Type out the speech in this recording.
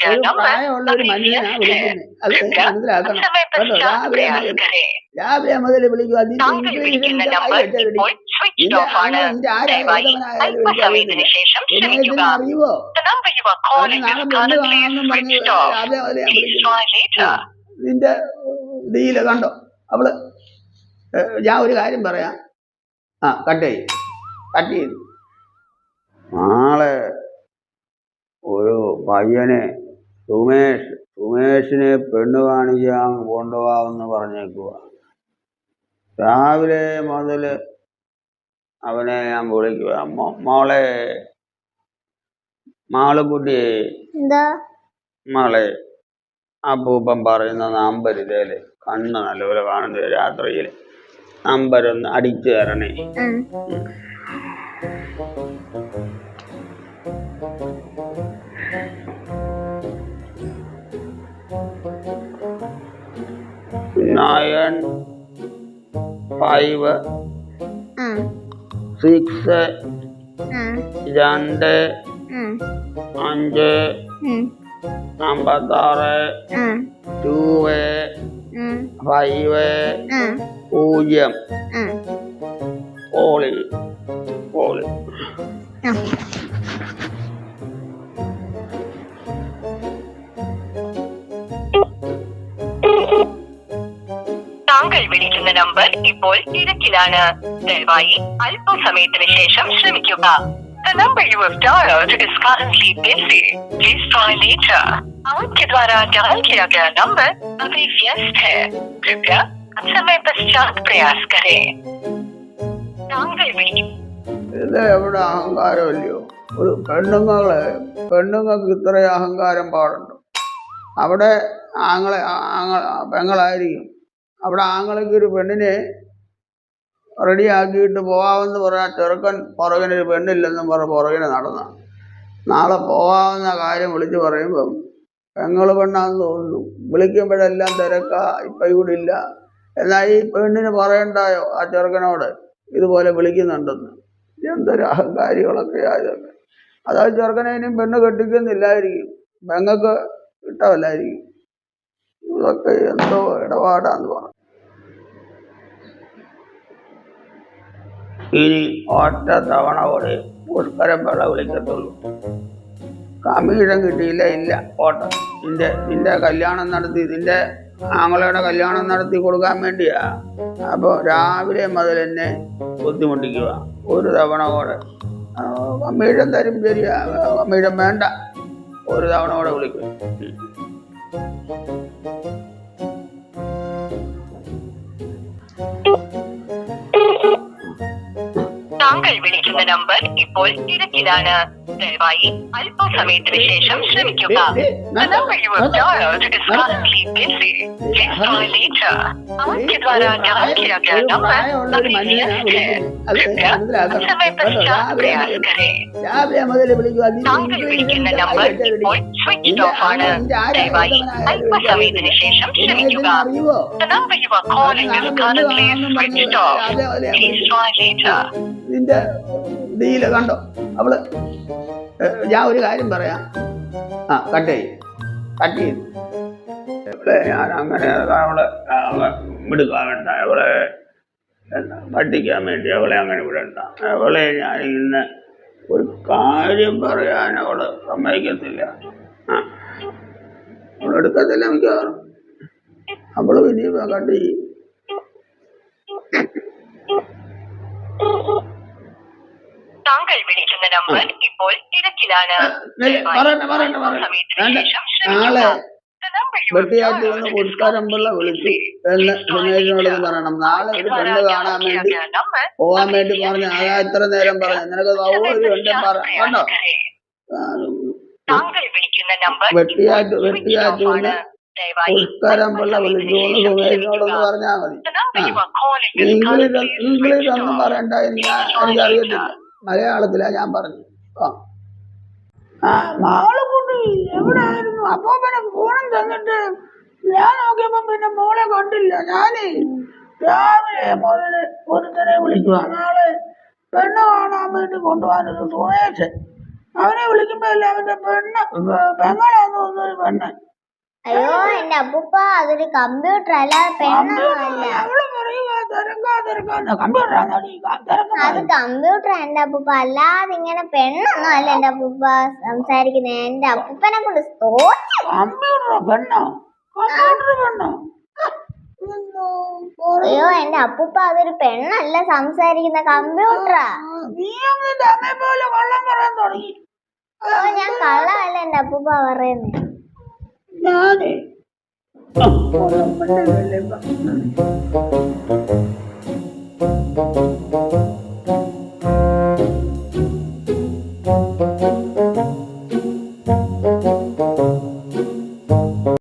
ഒരു പ്രായമുള്ള ഒരു മനുഷ്യനാ വിളിക്കുന്നത്. അത് മനസ്സിലാക്കണം കേട്ടോ. രാവിലെ മുതൽ വിളിക്കുക. നിന്റെ ആരായാലും എനിക്കറിയത്തില്ല. അറിയുവോ? നാളെ പെണ്ണ് കാണാമെന്നും പറഞ്ഞ് രാവിലെ മുതൽ ഞാൻ വിളിക്കുന്നു. നിന്റെ ഇതില് കണ്ടോ അവള്. ഞാൻ ഒരു കാര്യം പറയാം. കട്ട് ചെയ്തു. നാളെ ഒരു പയ്യനെ സുമേഷിനെ പെണ്ണ് കാണിക്കാൻ കൊണ്ടുപോകാമെന്ന് പറഞ്ഞേക്കുക. രാവിലെ മുതൽ അവനെ ഞാൻ വിളിക്കുക. മാളുകുട്ടിയെ, മോളെ, അപ്പൂപ്പൻ പറയുന്ന നമ്പർ ഇതേല് കണ്ണ് നല്ലപോലെ കാണുന്നത് രാത്രിയിൽ നമ്പരൊന്ന് അടിച്ചു തരണേ. 9 5 6 2 5 56 2 5 0 പോളി. താങ്കൾ വിളിക്കുന്ന നമ്പർ ഇപ്പോൾ തിരക്കിലാണ്. ദയവായി അല്പസമയത്തിന് ശേഷം ശ്രമിക്കുക. The number you have dialed is currently busy. Please try later. आपके द्वारा डायल किया गया नंबर अभी व्यस्त है. कृपया कुछ समय पश्चात प्रयास करें. താങ്കൾ ഇത് എവിടെ അഹങ്കാരമല്ലയോ? ഒരു പെണ്ണുങ്ങൾക്ക് ഇത്രയും അഹങ്കാരം പാടുണ്ടോ? അവിടെ പെങ്ങളായിരിക്കും. അവിടെ ആങ്ങളയ്ക്ക് ഒരു പെണ്ണിനെ റെഡിയാക്കിയിട്ട് പോകാമെന്ന് പറഞ്ഞാൽ ചെറുക്കൻ പുറകിനൊരു പെണ്ണില്ലെന്നും പറഞ്ഞ് പുറകിനെ നടന്ന. നാളെ പോകാവുന്ന കാര്യം വിളിച്ച് പറയുമ്പം പെങ്ങൾ പെണ്ണാന്ന് തോന്നുന്നു. വിളിക്കുമ്പോഴെല്ലാം തിരക്കാ, ഇപ്പം ഇവിടെ ഇല്ല. എന്നാൽ ഈ പെണ്ണിന് പറയണ്ടായോ ആ ചെറുക്കനോട് ഇതുപോലെ വിളിക്കുന്നുണ്ടെന്ന്? എന്തൊരു അഹങ്കാരികളൊക്കെ ആയതൊക്കെ. അതാ ചെറുക്കനെ ഇനിയും പെണ്ണ് കെട്ടിക്കുന്നില്ലായിരിക്കും, പെങ്ങൾക്ക് ഇഷ്ടമല്ലായിരിക്കും. ഇതൊക്കെ എന്തോ ഇടപാടാന്ന് പറഞ്ഞു. ഇനി ഒറ്റ തവണ കൂടെ പുഷ്കരം വെള്ള വിളിക്കത്തുള്ളൂ. കമ്മീഷൻ കിട്ടിയില്ല, ഇല്ല ഓട്ടം. നിന്റെ കല്യാണം നടത്തി, നിന്റെ ആങ്ങളയുടെ കല്യാണം നടത്തി കൊടുക്കാൻ വേണ്ടിയാ. അപ്പോൾ രാവിലെ മുതൽ എന്നെ ബുദ്ധിമുട്ടിക്കുക. ഒരു തവണ കൂടെ കമ്മീഷൻ തരും. ശരിയാ, കമ്മീഷൻ വേണ്ട, ഒരു തവണ കൂടെ വിളിക്കും. താങ്കൾ വിളിക്കുന്ന നമ്പർ ഇപ്പോൾ തിരക്കിലാണ്. ദയവായി അല്പസമയത്തിന് ശേഷം ശ്രമിക്കുക. The number you have dialed is currently busy. Please try later. आपके द्वारा डायल किया गया नंबर अभी व्यस्त है. कृपया कुछ समय पश्चात प्रयास करें. താങ്കൾ വിളിക്കുന്ന നമ്പർ ഇപ്പോൾ സ്വിച്ച്ഡ് ഓഫ് ആണ്. ദയവായി അല്പസമയത്തിന് ശേഷം ശ്രമിക്കുക. The number you are calling is currently switched off. Please try later. നിന്റെ ഇതില് കണ്ടോ അവള്. ഞാൻ ഒരു കാര്യം പറയാം. കട്ട് ചെയ്തു. ഞാൻ അങ്ങനെ അവളെ വിടുകാവേണ്ട, അവളെ പഠിക്കാൻ വേണ്ടി അവളെ അങ്ങനെ വിടണ്ട. അവളെ ഞാൻ ഇന്ന് ഒരു കാര്യം പറയാൻ അവള് സമ്മതിക്കത്തില്ല. അവളെടുക്കത്തില്ല മിക്കവാറും. അവള് ഇനിയും കട്ട് ചെയ്യും. താങ്കൾ വിളിക്കുന്ന നമ്പർ ഇപ്പോൾ തിരക്കിലാണ്. നാളെ വെട്ടിയാറ്റി വന്ന് പുഷ്കരമ്പിള്ള വിളിച്ചു എന്ന് സുമേഷിനോടൊന്ന് പറയണം. നാളെ ഒരു പെണ്ണ് കാണാൻ വേണ്ടി പോകാൻ വേണ്ടി പറഞ്ഞു. അതാ ഇത്ര നേരം പറഞ്ഞു. നിനക്ക് സൗകര്യം ഉണ്ടെ പറഞ്ഞോ. വെട്ടിയാറ്റി വന്ന് പുഷ്കരമ്പിള്ള വിളിച്ചു എന്ന് സുമേഷിനോടൊന്ന് പറഞ്ഞാൽ മതി. ഇംഗ്ലീഷൊന്നും പറയണ്ട, എനിക്കറിയത്തില്ല, മലയാളത്തിലാ ഞാൻ പറഞ്ഞു. മാളുകുട്ടി എവിടെയായിരുന്നു? അപ്പൊ പിന്നെ ഫോണും തന്നിട്ട് ഞാൻ നോക്കിയപ്പോ പിന്നെ മോളെ കണ്ടില്ല. ഞാനേ രാവിലെ മുതൽ ഒരുത്തനെ വിളിക്കുക. നാളെ പെണ്ണ് കാണാൻ വേണ്ടി കൊണ്ടുപോകാനൊരു സുമേഷൻ. അവനെ വിളിക്കുമ്പോ അല്ല അവന്റെ പെങ്ങളാന്ന് തോന്നുന്നു ഒരു പെണ്ണ്. അയ്യോ എന്റെ അപ്പൂപ്പ അതൊരു കമ്പ്യൂട്ടർ അല്ലാതെ പെണ്ണൊന്നും അല്ല. അവള് പറയുക തിരക്കാന്ന് കമ്പ്യൂട്ടറാണോ അത് കമ്പ്യൂട്ടർ എന്റെ അപ്പൂപ്പ, അല്ലാതെ ഇങ്ങനെ പെണ്ണൊന്നും അല്ല എന്റെ അപ്പൂപ്പ സംസാരിക്കുന്നത്. എന്റെ അപ്പൂപ്പനെ കൊണ്ട് കമ്പ്യൂട്ടറോ പെണ്ണോ? കമ്പ്യൂട്ടർ പെണ്ണോ? അയ്യോ എന്റെ അപ്പൂപ്പ അതൊരു പെണ്ണല്ല സംസാരിക്കുന്ന കമ്പ്യൂട്ടറാ. നീ നിന്റെ അമ്മയെ പോലെ കള്ളം പറയാൻ തുടങ്ങി. ഞാൻ കള്ളമല്ല എന്റെ അപ്പൂപ്പ പറയുന്നത്. ഞാനേ